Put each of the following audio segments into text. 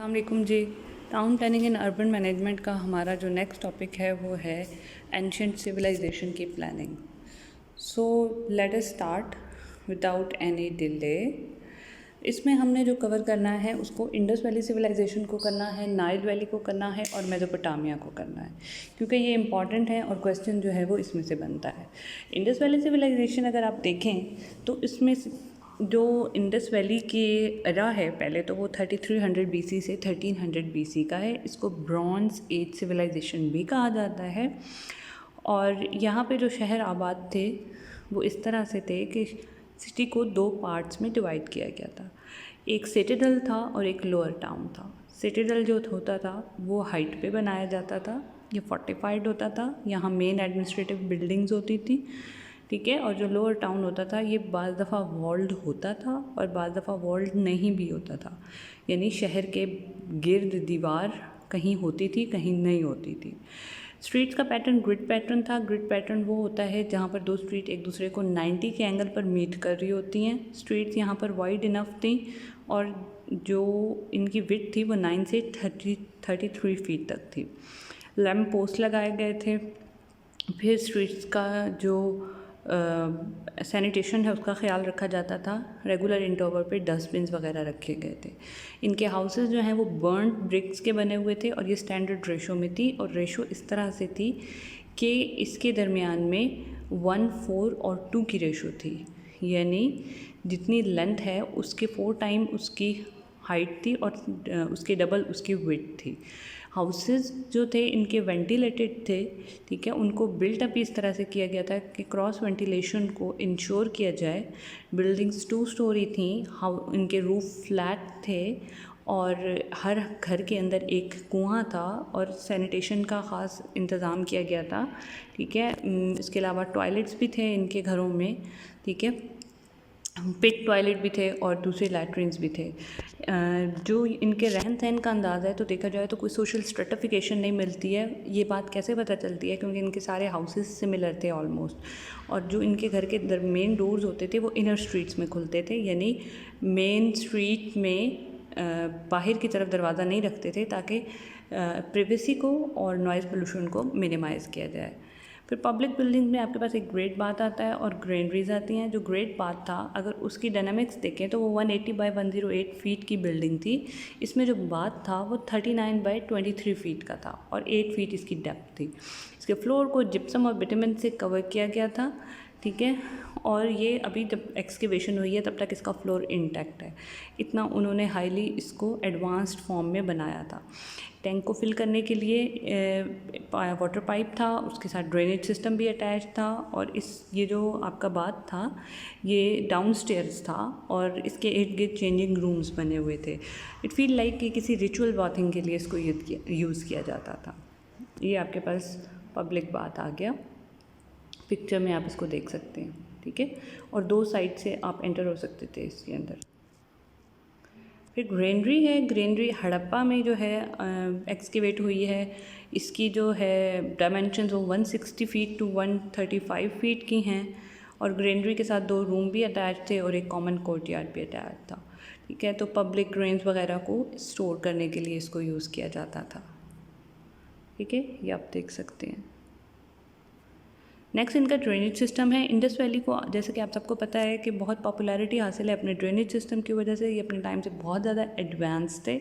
अस्सलाम वालेकुम जी। Town planning and urban management का हमारा जो नेक्स्ट टॉपिक है वो है एंशियंट सिविलाइजेशन की planning. So let us start without any delay. इसमें हमने जो कवर करना है उसको इंडस वैली सिविलाइजेशन को करना है, नाइल वैली को करना है और मेसोपोटामिया को करना है, क्योंकि ये इंपॉर्टेंट है और क्वेश्चन जो है वो इसमें से बनता है। इंडस वैली सिविलाइजेशन अगर आप देखें तो इसमें जो इंडस वैली की एरा है पहले तो वो 3300 BC से 1300 BC का है। इसको ब्रॉन्ज एज सिविलाइजेशन भी कहा जाता है। और यहाँ पे जो शहर आबाद थे वो इस तरह से थे कि सिटी को दो पार्ट्स में डिवाइड किया गया था। एक सिटीडल था और एक लोअर टाउन था। सिटीडल जो होता था वो हाइट पे बनाया जाता था, ये फोर्टिफाइड होता था, यहाँ मेन एडमिनिस्ट्रेटिव बिल्डिंग्स होती थी, ठीक है। और जो लोअर टाउन होता था ये बाज़ दफ़ा वॉल्ड होता था और बाज़ दफ़ा वॉल्ड नहीं भी होता था, यानी शहर के गिर्द दीवार कहीं होती थी कहीं नहीं होती थी। स्ट्रीट्स का पैटर्न ग्रिड पैटर्न था। ग्रिड पैटर्न वो होता है जहाँ पर दो स्ट्रीट एक दूसरे को 90 के एंगल पर मीट कर रही होती हैं। स्ट्रीट्स यहाँ पर वाइड इनफ थी और जो इनकी विड्थ थी वो 9 से 33 फीट तक थी। लैम्प पोस्ट लगाए गए थे। फिर स्ट्रीट्स का जो सैनिटेशन है उसका ख्याल रखा जाता था। रेगुलर इंटरवल पे डस्टबिन्स वगैरह रखे गए थे। इनके हाउसेस जो हैं वो बर्न्ड ब्रिक्स के बने हुए थे और ये स्टैंडर्ड रेशो में थी। और रेशो इस तरह से थी कि इसके दरमियान में 1, 4 और 2 की रेशो थी, यानी जितनी लेंथ है उसके 4 टाइम उसकी हाइट थी और उसके डबल उसकी विड्थ थी। हाउसेस जो थे इनके वेंटिलेटेड थे, ठीक है। उनको बिल्ट अप इस तरह से किया गया था कि क्रॉस वेंटिलेशन को इंश्योर किया जाए। बिल्डिंग्स 2 स्टोरी थी, इनके रूफ फ्लैट थे और हर घर के अंदर एक कुआं था और सैनिटेशन का ख़ास इंतज़ाम किया गया था, ठीक है। इसके अलावा टॉयलेट्स भी थे इनके घरों में, ठीक है। पिट टॉयलेट भी थे और दूसरे लैट्रिन्स भी थे। जो इनके रहन सहन का अंदाज़ है तो देखा जाए तो कोई सोशल स्ट्रेटिफिकेशन नहीं मिलती है। ये बात कैसे पता चलती है, क्योंकि इनके सारे हाउसेस सिमिलर थे ऑलमोस्ट। और जो इनके घर के मेन डोर्स होते थे वो इनर स्ट्रीट्स में खुलते थे, यानी मेन स्ट्रीट में बाहर की तरफ दरवाज़ा नहीं रखते थे ताकि प्राइवेसी को और नॉइज़ पोल्यूशन को मिनिमाइज़ किया जाए। फिर पब्लिक बिल्डिंग में आपके पास एक ग्रेट बाथ आता है और ग्रेनरीज आती हैं। जो ग्रेट बाथ था अगर उसकी डायनामिक्स देखें तो वो 180 बाय 108 फीट की बिल्डिंग थी। इसमें जो बाथ था वो 39 बाय 23 फीट का था और 8 फीट इसकी डेप्थ थी। इसके फ्लोर को जिप्सम और बिटुमेन से कवर किया गया था, ठीक है। और ये अभी जब एक्सकेवेशन हुई है तब तक इसका फ्लोर इंटैक्ट है। इतना उन्होंने हाईली इसको एडवांस्ड फॉर्म में बनाया था। टैंक को फिल करने के लिए वाटर पाइप था, उसके साथ ड्रेनेज सिस्टम भी अटैच था। और ये जो आपका बाथ था ये डाउन स्टेयर्स था और इसके इर्द गिर्द चेंजिंग रूम्स बने हुए थे। इट फील लाइक कि किसी रिचुअल बाथिंग के लिए इसको यूज़ किया जाता था। ये आपके पास पब्लिक बाथ आ गया, पिक्चर में आप इसको देख सकते हैं, ठीक है। और 2 साइड से आप एंटर हो सकते थे इसके अंदर। फिर ग्रेनरी है। ग्रेनरी हड़प्पा में जो है एक्सकेवेट हुई है। इसकी जो है डायमेंशंस वो 160 फीट टू 135 फीट की हैं और ग्रेनरी के साथ 2 रूम भी अटैच थे और एक कॉमन कोर्टयार्ड भी अटैच था, ठीक है। तो पब्लिक ग्रेन्स वगैरह को स्टोर करने के लिए इसको यूज़ किया जाता था, ठीक है। ये आप देख सकते हैं। नेक्स्ट इनका ड्रेनेज सिस्टम है। इंडस वैली को जैसे कि आप सबको पता है कि बहुत पॉपुलैरिटी हासिल है अपने ड्रेनेज सिस्टम की वजह से। ये अपने टाइम से बहुत ज़्यादा एडवांस थे।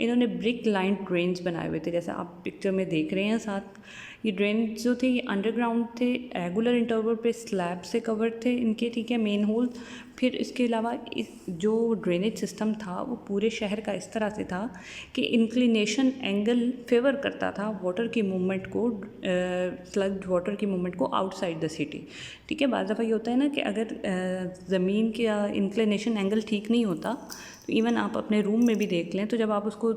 इन्होंने ब्रिक लाइन ड्रेन्स बनाए हुए थे, जैसा आप पिक्चर में देख रहे हैं साथ। ये ड्रेन्स जो थे ये अंडरग्राउंड थे, रेगुलर इंटरवल पे स्लैब से कवर्ड थे इनके, ठीक है, मेन होल। फिर इसके अलावा इस जो ड्रेनेज सिस्टम था वो पूरे शहर का इस तरह से था कि इंक्लिनेशन एंगल फेवर करता था वाटर की मूवमेंट को, स्लग्ड वाटर की मूवमेंट को आउटसाइड द सिटी, ठीक है। बाज़ दफ़ा ये होता है ना कि अगर ज़मीन का इंक्लिनेशन एंगल ठीक नहीं होता तो इवन आप अपने रूम में भी देख लें तो जब आप उसको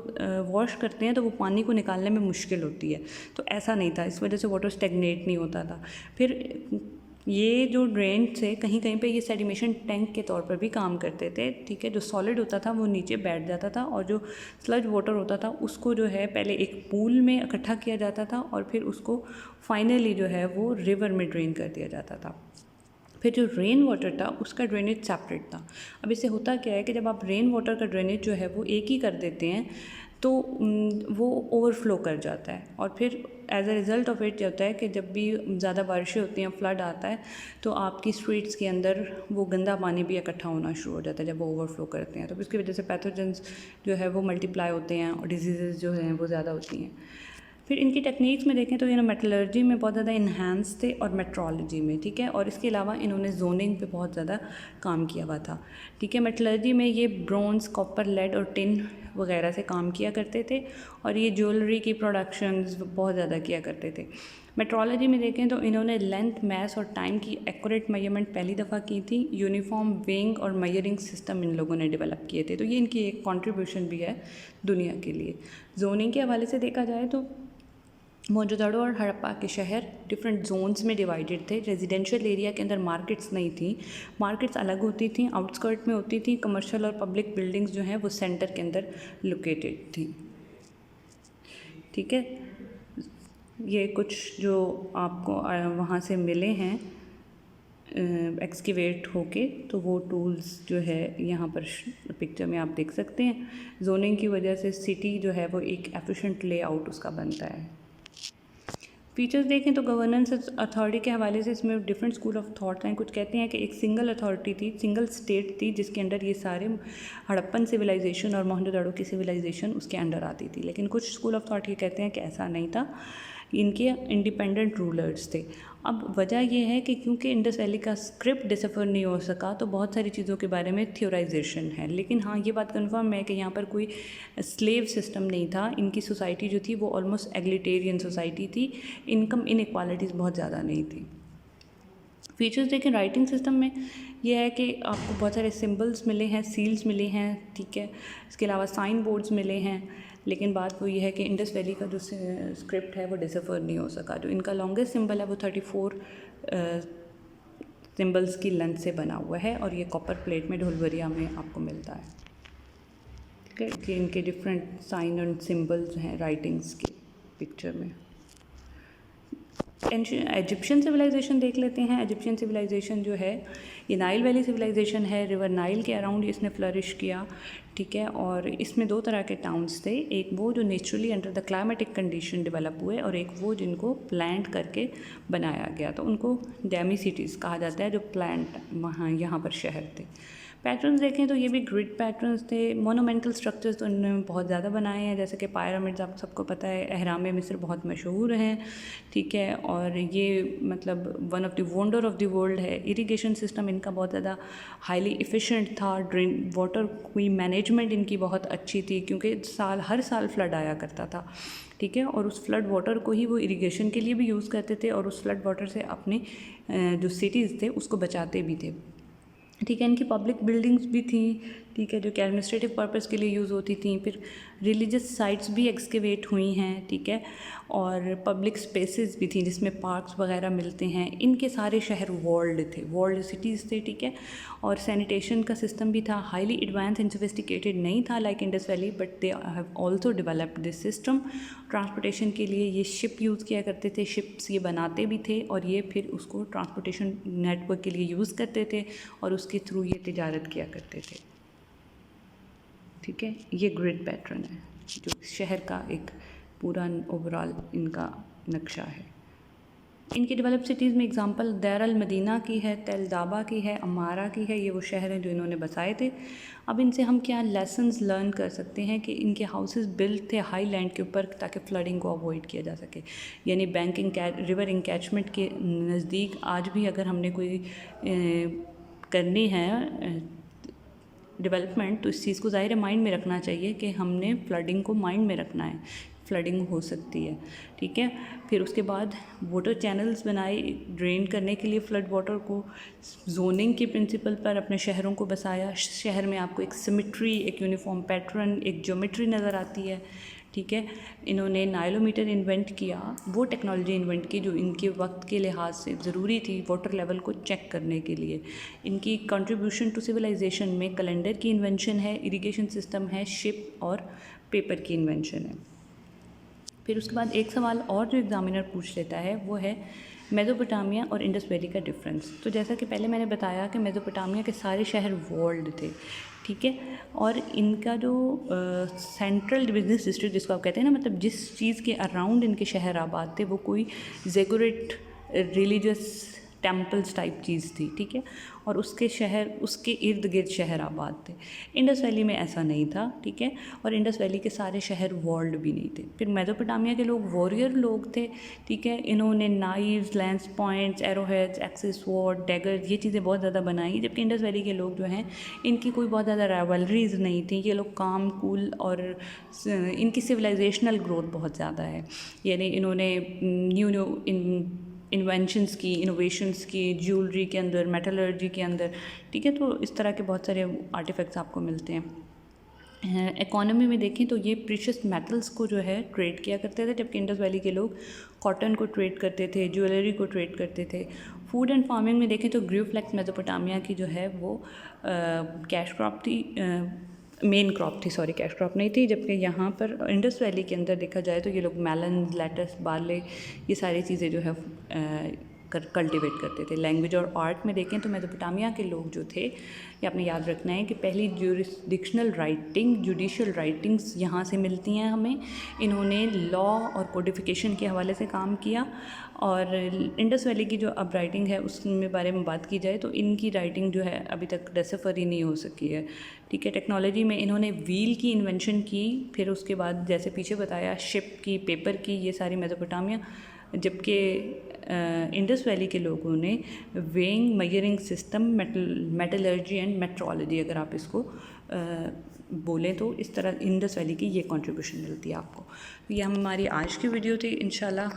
वॉश करते हैं तो वो पानी को निकालने में मुश्किल होती है। तो ऐसा नहीं था, इस वजह से वाटर स्टेगनेट नहीं होता था। फिर ये जो ड्रेन थे कहीं कहीं पे ये सेडिमेशन टैंक के तौर पर भी काम करते थे, ठीक है। जो सॉलिड होता था वो नीचे बैठ जाता था और जो स्लज वाटर होता था उसको जो है पहले एक पूल में इकट्ठा किया जाता था और फिर उसको फाइनली जो है वो रिवर में ड्रेन कर दिया जाता था। फिर जो रेन वाटर था उसका ड्रेनेज सेपरेट था। अब इससे होता क्या है कि जब आप रेन वाटर का ड्रेनेज जो है वो एक ही कर देते हैं तो वो ओवरफ्लो कर जाता है, और फिर as a result of it होता है कि जब भी ज़्यादा बारिशें होती हैं, फ्लड आता है, तो आपकी स्ट्रीट्स के अंदर वो गंदा पानी भी इकट्ठा होना शुरू हो जाता है जब वो ओवरफ्लो करते हैं। तो इसकी वजह से पैथोजेंस जो है वो मल्टीप्लाई होते हैं और डिजीज़ जो हैं वो ज़्यादा होती हैं। फिर इनकी टेक्निक्स में देखें तो ये ना मेटलर्जी में बहुत ज़्यादा इन्हांस थे और मेट्रोलॉजी में, ठीक है। और इसके अलावा इन्होंने जोनिंग पे बहुत ज़्यादा काम किया हुआ था, ठीक है। मेटलर्जी में ये ब्रोंज़, कॉपर, लेड और टिन वगैरह से काम किया करते थे, और ये ज्वेलरी की प्रोडक्शंस बहुत ज़्यादा किया करते थे। मेट्रोलॉजी में देखें तो इन्होंने लेंथ, मैस और टाइम की एक्यूरेट मेजरमेंट पहली दफ़ा की थी। यूनिफॉर्म वेइंग और मेजरिंग सिस्टम इन लोगों ने डेवलप किए थे, तो ये इनकी एक कंट्रीब्यूशन भी है दुनिया के लिए। जोनिंग के हवाले से देखा जाए तो मोहनजोदड़ो और हड़प्पा के शहर डिफरेंट जोन्स में डिवाइडेड थे। रेजिडेंशियल एरिया के अंदर मार्केट्स नहीं थी, मार्केट्स अलग होती थी, आउटस्कर्ट में होती थी। कमर्शियल और पब्लिक बिल्डिंग्स जो हैं वो सेंटर के अंदर लोकेटेड थी, ठीक है। ये कुछ जो आपको वहाँ से मिले हैं एक्सकेवेट होके, तो वो टूल्स जो है यहाँ पर पिक्चर में आप देख सकते हैं। जोनिंग की वजह से सिटी जो है वो एक एफिशिएंट लेआउट उसका बनता है। फीचर्स देखें तो गवर्नेंस अथॉरिटी के हवाले से इसमें डिफरेंट स्कूल ऑफ थॉट हैं। कुछ कहते हैं कि एक सिंगल अथॉरिटी थी, सिंगल स्टेट थी, जिसके अंडर ये सारे हड़प्पन सिविलाइजेशन और मोहनजोदड़ो की सिविलाइजेशन उसके अंडर आती थी। लेकिन कुछ स्कूल ऑफ थॉट ये कहते हैं कि ऐसा नहीं था, इनके इंडिपेंडेंट रूलर्स थे। अब वजह यह है कि क्योंकि इंडस वैली का स्क्रिप्ट डिसफर नहीं हो सका, तो बहुत सारी चीज़ों के बारे में थ्योराइजेशन है। लेकिन हाँ, ये बात कंफर्म है कि यहाँ पर कोई स्लेव सिस्टम नहीं था। इनकी सोसाइटी जो थी वो ऑलमोस्ट एग्लिटेरियन सोसाइटी थी। इनकम इनइक्वालिटीज़ बहुत ज़्यादा नहीं थी। फीचर्स देखें राइटिंग सिस्टम में, यह है कि आपको बहुत सारे सिंबल्स मिले हैं, सील्स मिले हैं, ठीक है। इसके अलावा साइन बोर्ड्स मिले हैं। लेकिन बात वो ये है कि इंडस वैली का जो स्क्रिप्ट है वो डिसफर नहीं हो सका। जो इनका लॉन्गेस्ट सिंबल है वो 34 सिंबल्स की लेंथ से बना हुआ है, और ये कॉपर प्लेट में ढोलवरिया में आपको मिलता है, ठीक है। कि इनके डिफरेंट साइन एंड सिंबल्स हैं राइटिंग्स की पिक्चर में। इजिप्शियन सिविलाइजेशन देख लेते हैं। इजिप्शियन सिविलाइजेशन जो है ये नाइल वैली सिविलाइजेशन है, रिवर नाइल के अराउंड इसने फ्लरिश किया, ठीक है। और इसमें दो तरह के टाउन्स थे, एक वो जो naturally under the climatic condition develop हुए, और एक वो जिनको प्लांट करके बनाया गया, तो उनको डेमी सिटीज़ कहा जाता है, जो प्लांट वहाँ यहाँ पर शहर थे। पैटर्न्स देखें तो ये भी ग्रिड पैटर्न्स थे। मोनूमेंटल स्ट्रक्चर्स तो उन्होंने बहुत ज़्यादा बनाए हैं, जैसे कि पिरामिड्स आप सबको पता है, अहराम मिस्र बहुत मशहूर हैं, ठीक है। और ये मतलब one of the wonder of the world है। इरिगेशन सिस्टम इनका बहुत ज़्यादा हाईली इफ़िशेंट था। ड्रेन वाटर की मैनेजमेंट इनकी बहुत अच्छी थी, क्योंकि हर साल फ्लड आया करता था, ठीक है। और उस फ्लड वाटर को ही वो इरिगेशन के लिए भी यूज़ करते थे, और उस फ्लड वाटर से अपने जो सिटीज़ थे उसको बचाते भी थे, ठीक है। इनकी पब्लिक बिल्डिंग्स भी थी, ठीक है, जो कि एडमिनिस्ट्रेटिव पर्पस के लिए यूज़ होती थी। फिर रिलीजियस साइट्स भी एक्सकेवेट हुई हैं, ठीक है। और पब्लिक स्पेसेस भी थी जिसमें पार्क्स वगैरह मिलते हैं। इनके सारे शहर वॉल्ड थे, वॉल्ड सिटीज़ थे, ठीक है। और सैनिटेशन का सिस्टम भी था, हाईली एडवांस एंड सोफिस्टिकेटेड नहीं था like Indus valley, but they have also developed this system. Transportation के लिए ये शिप यूज़ किया करते थे, शिप्स ये बनाते भी थे, और ये फिर उसको ट्रांसपोर्टेशन नेटवर्क के लिए यूज़ करते थे, और उसके थ्रू ये तिजारत किया करते थे, ठीक है। ये ग्रिड पैटर्न है जो शहर का एक पूरा ओवरऑल इनका नक्शा है। इनकी डेवलप सिटीज़ में एग्जांपल दैर अल मदीना की है, तेल दाबा की है, अमारा की है। ये वो शहर हैं जो इन्होंने बसाए थे। अब इनसे हम क्या लेसन्स लर्न कर सकते हैं कि इनके हाउसेस बिल्ड थे हाई लैंड के ऊपर ताकि फ्लडिंग को अवॉइड किया जा सके। यानी बैंकिंग रिवर इंकैचमेंट के नज़दीक आज भी अगर हमने कोई करनी है डेवलपमेंट, तो इस चीज़ को ज़ाहिर माइंड में रखना चाहिए कि हमने फ्लडिंग को माइंड में रखना है, फ्लडिंग हो सकती है, ठीक है। फिर उसके बाद वाटर चैनल्स बनाए ड्रेन करने के लिए फ्लड वाटर को। जोनिंग के प्रिंसिपल पर अपने शहरों को बसाया। शहर में आपको एक सिमेट्री, एक यूनिफॉर्म पैटर्न, एक ज्योमेट्री नज़र आती है, ठीक है। इन्होंने नाइलोमीटर इन्वेंट किया, वो टेक्नोलॉजी इन्वेंट की जो इनके वक्त के लिहाज से ज़रूरी थी वाटर लेवल को चेक करने के लिए। इनकी कंट्रीब्यूशन टू सिविलाइजेशन में कैलेंडर की इन्वेंशन है, इरिगेशन सिस्टम है, शिप और पेपर की इन्वेंशन है। फिर उसके बाद एक सवाल और जो एग्जामिनर पूछ लेता है वो है मेसोपोटामिया और इंडस वैली का डिफरेंस। तो जैसा कि पहले मैंने बताया कि मेसोपोटामिया के सारे शहर वॉल्ड थे, ठीक है। और इनका जो सेंट्रल बिजनेस डिस्ट्रिक्ट जिसको आप कहते हैं ना, मतलब जिस चीज़ के अराउंड इनके शहर आबाद थे वो कोई ज़ेगुरेट रिलीजियस टेम्पल्स टाइप चीज़ थी, ठीक है। और उसके शहर, उसके इर्द गिर्द शहर आबाद थे। इंडस वैली में ऐसा नहीं था, ठीक है। और इंडस वैली के सारे शहर वॉल्ड भी नहीं थे। फिर मेसोपोटामिया के लोग वॉरियर लोग थे, ठीक है। इन्होंने knives, lens points, arrowheads, axis sword, daggers, ये चीज़ें बहुत ज़्यादा बनाई। जबकि इंडस वैली के लोग जो हैं इनकी कोई बहुत ज़्यादा राइवलरीज नहीं थी। ये लोग काम, कूल और इनकी सिविलाइजेशनल ग्रोथ बहुत ज़्यादा है। यानी इन्होंने न्यू इन्वेंशंस की, इनोवेशंस की, ज्वेलरी के अंदर, मेटलर्जी के अंदर, ठीक है। तो इस तरह के बहुत सारे आर्टिफैक्ट्स आपको मिलते हैं। इकोनॉमी में देखें तो ये प्रीशियस मेटल्स को जो है ट्रेड किया करते थे, जबकि इंडस वैली के लोग कॉटन को ट्रेड करते थे, ज्वेलरी को ट्रेड करते थे। फूड एंड फार्मिंग में देखें तो ग्रीवफ्लेक्स मेसोपोटामिया की जो है वो कैश क्रॉप थी, मेन क्रॉप थी, सॉरी कैश क्रॉप नहीं थी। जबकि यहाँ पर इंडस वैली के अंदर देखा जाए तो ये लोग मेलन, लेटस, बार्ले, ये सारी चीज़ें जो है कल्टिवेट करते थे। लैंग्वेज और आर्ट में देखें तो मेसोपोटामिया के लोग जो थे, ये आपने याद रखना है कि पहली ज्यूरिसडिक्शनल राइटिंग, जुडिशियल राइटिंग्स यहाँ से मिलती हैं हमें। इन्होंने लॉ और कोडिफिकेशन के हवाले से काम किया। और इंडस वैली की जो अब राइटिंग है उसमें बारे में बात की जाए तो इनकी राइटिंग जो है अभी तक डेसिफर ही नहीं हो सकी है, ठीक है। टेक्नोलॉजी में इन्होंने व्हील की इन्वेंशन की, फिर उसके बाद जैसे पीछे बताया शिप की, पेपर की, ये सारी मेसोपोटामिया। जबकि इंडस वैली के लोगों ने weighing, measuring system, metallurgy and metrology, अगर आप इसको बोलें तो इस तरह इंडस वैली की ये कंट्रीब्यूशन मिलती है आपको। तो ये हमारी आज की वीडियो थी। इंशाल्लाह